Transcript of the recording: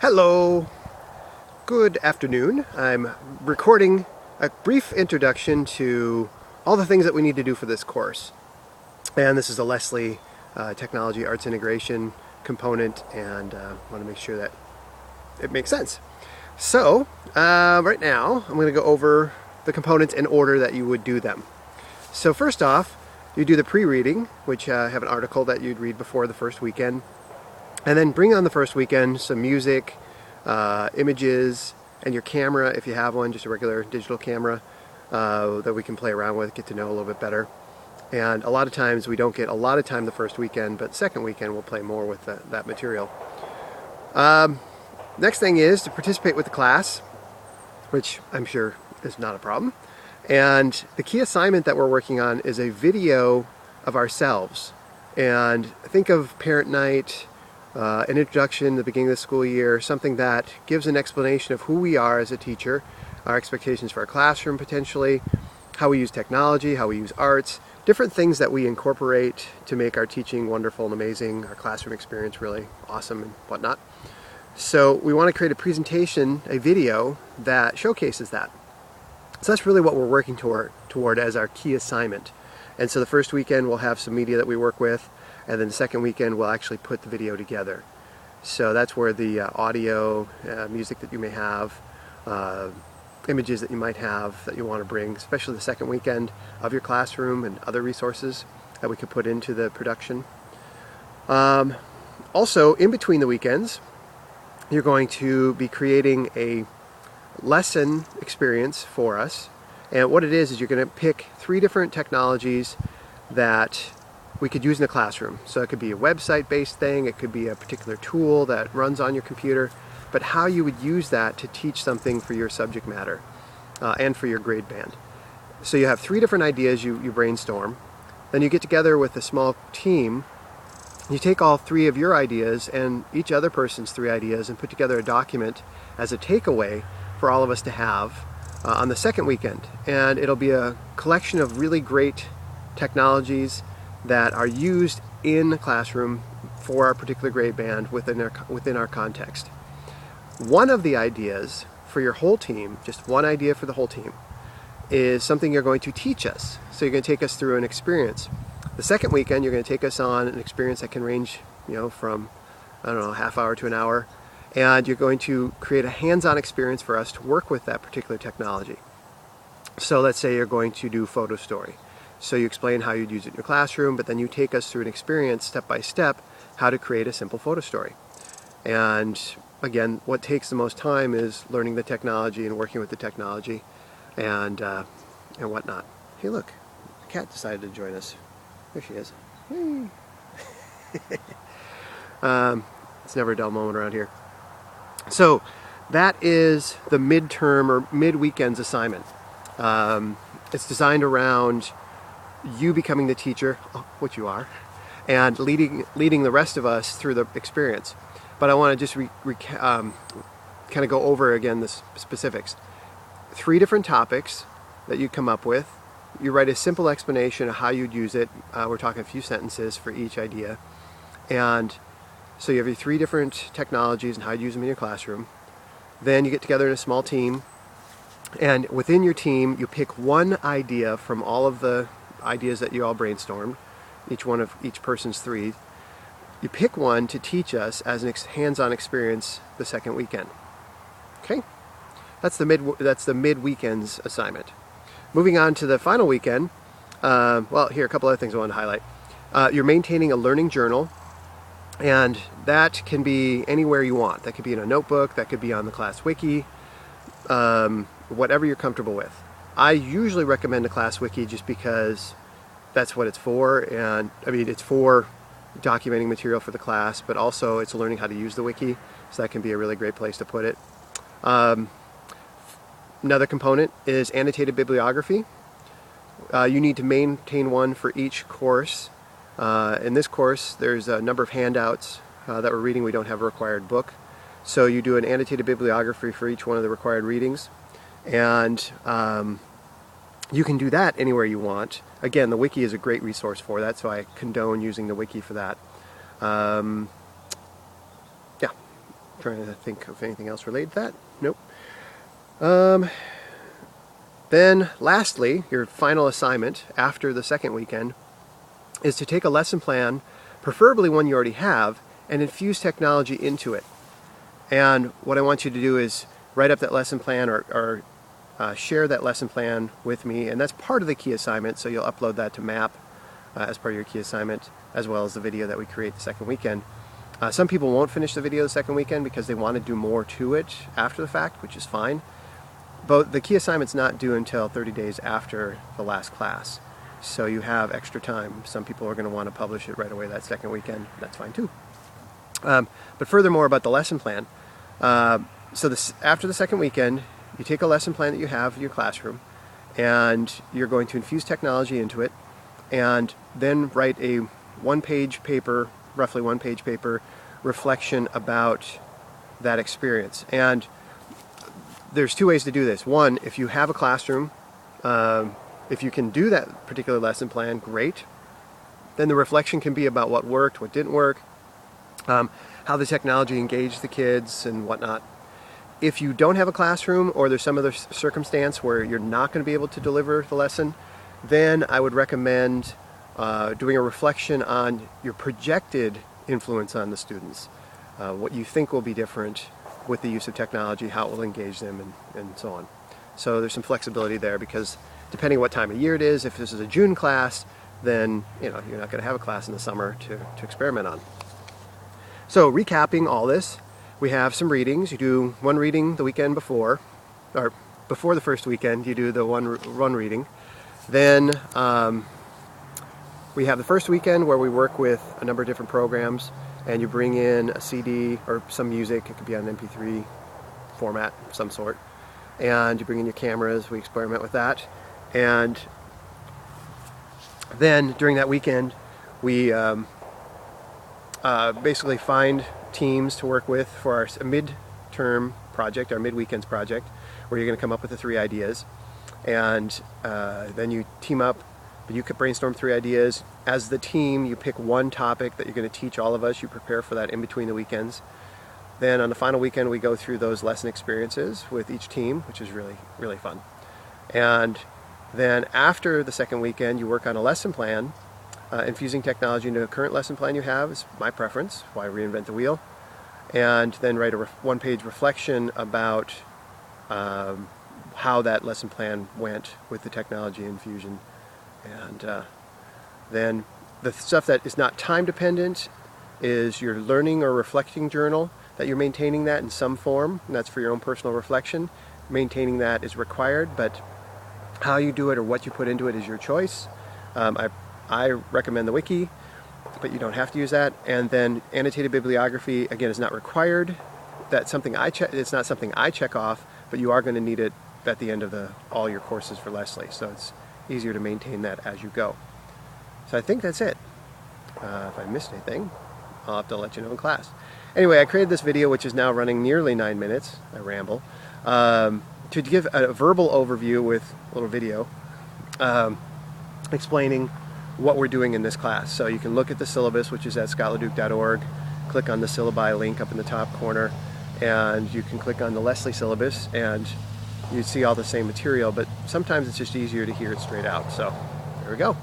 Hello, good afternoon. I'm recording a brief introduction to all the things that we need to do for this course. And this is a Lesley Technology Arts Integration component, and want to make sure that it makes sense. So, right now, I'm going to go over the components in order that you would do them. So first off, you do the pre-reading, which I have an article that you'd read before the first weekend. And then bring on the first weekend some music, images, and your camera, if you have one, just a regular digital camera that we can play around with, get to know a little bit better. And a lot of times we don't get a lot of time the first weekend, but second weekend we'll play more with that material. Next thing is to participate with the class, which I'm sure is not a problem. And the key assignment that we're working on is a video of ourselves. And think of parent night, an introduction at the beginning of the school year, something that gives an explanation of who we are as a teacher, our expectations for our classroom potentially, how we use technology, how we use arts, different things that we incorporate to make our teaching wonderful and amazing, our classroom experience really awesome and whatnot. So we want to create a presentation, a video that showcases that. So that's really what we're working toward as our key assignment. And so the first weekend we'll have some media that we work with, and then the second weekend we'll actually put the video together. So that's where the audio, music that you may have, images that you might have that you want to bring, especially the second weekend of your classroom, and other resources that we could put into the production. Also, in between the weekends, you're going to be creating a lesson experience for us. And what it is you're going to pick 3 different technologies that we could use in the classroom. So it could be a website-based thing, it could be a particular tool that runs on your computer, but how you would use that to teach something for your subject matter and for your grade band. So you have 3 different ideas you brainstorm. Then you get together with a small team. You take all 3 of your ideas and each other person's 3 ideas and put together a document as a takeaway for all of us to have on the second weekend. And it'll be a collection of really great technologies that are used in the classroom for our particular grade band within our context. One of the ideas for your whole team, just one idea for the whole team, is something you're going to teach us. So you're going to take us through an experience. The second weekend you're going to take us on an experience that can range, from, I don't know, a half hour to an hour. And you're going to create a hands-on experience for us to work with that particular technology. So let's say you're going to do photo story. So you explain how you'd use it in your classroom, but then you take us through an experience step by step how to create a simple photo story. And again, what takes the most time is learning the technology and working with the technology and whatnot. Hey, look, the cat decided to join us. There she is. It's never a dull moment around here. So that is the midterm or mid-weekends assignment. It's designed around you becoming the teacher, which you are, and leading the rest of us through the experience. But I want to just kind of go over again the specifics. 3 different topics that you come up with. You write a simple explanation of how you'd use it. We're talking a few sentences for each idea. And so you have your 3 different technologies and how you use them in your classroom. Then you get together in a small team. And within your team, you pick one idea from all of the ideas that you all brainstormed, each person's 3. You pick one to teach us as an hands-on experience the second weekend. Okay? That's the mid-weekends assignment. Moving on to the final weekend, well, here, a couple other things I want to highlight. You're maintaining a learning journal, and that can be anywhere you want. That could be in a notebook, that could be on the class wiki, whatever you're comfortable with. I usually recommend a class wiki just because that's what it's for, and I mean it's for documenting material for the class, but also it's learning how to use the wiki, so that can be a really great place to put it. Another component is annotated bibliography. You need to maintain one for each course. In this course there's a number of handouts that we're reading. We don't have a required book, so you do an annotated bibliography for each one of the required readings. And you can do that anywhere you want. Again, the wiki is a great resource for that, so I condone using the wiki for that. Yeah. Trying to think of anything else related to that. Nope. Then lastly, your final assignment after the second weekend is to take a lesson plan, preferably one you already have, and infuse technology into it. And what I want you to do is write up that lesson plan or share that lesson plan with me, and that's part of the key assignment, so you'll upload that to MAP as part of your key assignment, as well as the video that we create the second weekend. Some people won't finish the video the second weekend because they want to do more to it after the fact, which is fine. But the key assignment's not due until 30 days after the last class, so you have extra time. Some people are going to want to publish it right away that second weekend. That's fine too. But furthermore about the lesson plan, after the second weekend, you take a lesson plan that you have in your classroom, and you're going to infuse technology into it, and then write a one-page paper, roughly one-page paper, reflection about that experience. And there's two ways to do this. One, if you have a classroom, if you can do that particular lesson plan, great. Then the reflection can be about what worked, what didn't work, how the technology engaged the kids and whatnot. If you don't have a classroom, or there's some other circumstance where you're not going to be able to deliver the lesson, then I would recommend doing a reflection on your projected influence on the students, what you think will be different with the use of technology, how it will engage them, and so on. So there's some flexibility there, because depending what time of year it is, if this is a June class, then you're not going to have a class in the summer to experiment on. So recapping all this, we have some readings. You do one reading the weekend before, or before the first weekend, you do the one reading. Then we have the first weekend where we work with a number of different programs, and you bring in a CD or some music. It could be on an MP3 format of some sort. And you bring in your cameras, we experiment with that. And then during that weekend, we basically find teams to work with for our mid-term project, our mid-weekends project, where you're going to come up with the 3 ideas. And then you team up, but you could brainstorm 3 ideas. As the team, you pick one topic that you're going to teach all of us. You prepare for that in between the weekends. Then on the final weekend, we go through those lesson experiences with each team, which is really, really fun. And then after the second weekend, you work on a lesson plan. Infusing technology into a current lesson plan you have is my preference. Why reinvent the wheel? And then write a one-page reflection about how that lesson plan went with the technology infusion. And then the stuff that is not time dependent is your learning or reflecting journal, that you're maintaining that in some form, and that's for your own personal reflection. Maintaining that is required, but how you do it or what you put into it is your choice. I recommend the wiki, but you don't have to use that. And then annotated bibliography, again, is not required. That's something it's not something I check off, but you are going to need it at the end of all your courses for Lesley, so it's easier to maintain that as you go. So I think that's it. If I missed anything, I'll have to let you know in class. Anyway, I created this video, which is now running nearly 9 minutes. I ramble. To give a verbal overview with a little video, explaining what we're doing in this class. So you can look at the syllabus, which is at scottleduke.org. Click on the syllabi link up in the top corner, and you can click on the Lesley syllabus, and you see all the same material, but sometimes it's just easier to hear it straight out. So there we go.